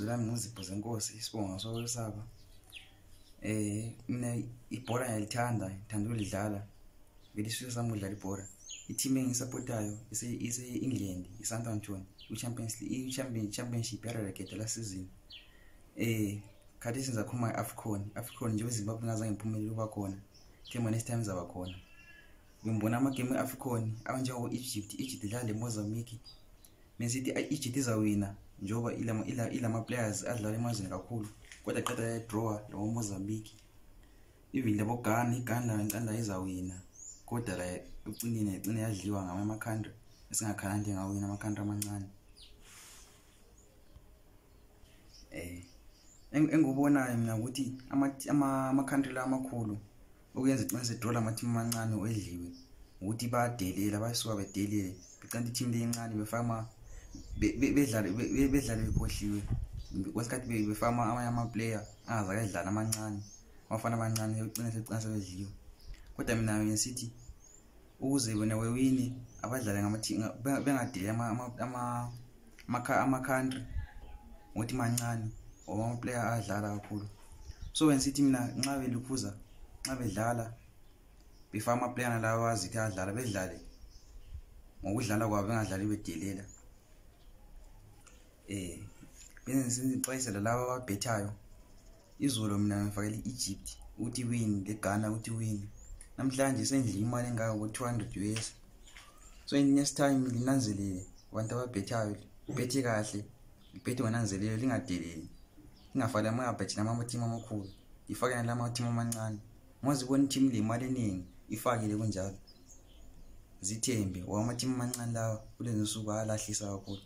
Ibizo lami ngizipho zenkosi isibonga sokwesaba. Mina ibhola ngiyalithanda, ngithanda ukulidlala. Belisuke sami ukudlala ibhola. I-team engisupportayo ise-England, i-Southampton, i-championship yarelegate last season. Khathi senza khoma i-AFCON nje eZimbabwe ngazange ngiphumelele ukuba khona. Themba next time zaba khona. Ngibona ama-game e-AFCON abanjengo Egypt idlala leMozambique. Mesithi iEgypt izawina njoba ilama players adlala emazweni kakhulu. Kodwa qeda ya-draw lo Mozambique. Even labo Ghana izawina. Kodwa la ugcine yadliwa ngama country esingakhalandi ngawina ama country amancane. Engikubonayo mina ukuthi ama country la amakhulu okuyenza iqiniso draw lama team amancane wedliwe ukuthi badelela basuka bedelele becanti team lencane befama bedlala bekhohliwe kwesikhathi befama ama player angaza kadlala amancane abafana abancane uqiniso bedliwe. Kodwa mina ngisithi ukuze wena wewini abadlala ngama team bengadeli ama country ukuthi mancane ama player adlala kakhulu. So ngisithi mina nxa beluphuza nxa bedlala befama player lawa azithi adlala bedlale ngokudlala kwabo bengadlali bedelela. Bengisixwayisela laba ababhethayo izolo mina ngifakela iEgypt uthi win leGhana uthi win. Namhlanje sendlile imali engaka ku200 US. So in next time linanzelele abantu ababhethayo bethe kahle ibhethe ngonanzelele lingadeleli. Ingafala amabhethe nama team amakhulu ifake nalama team amancane. Ngozibona team lemali eningi ifakile kunjalo. Zithembe wama team amancane lawa kulezi nsuku alahlisa kakhulu.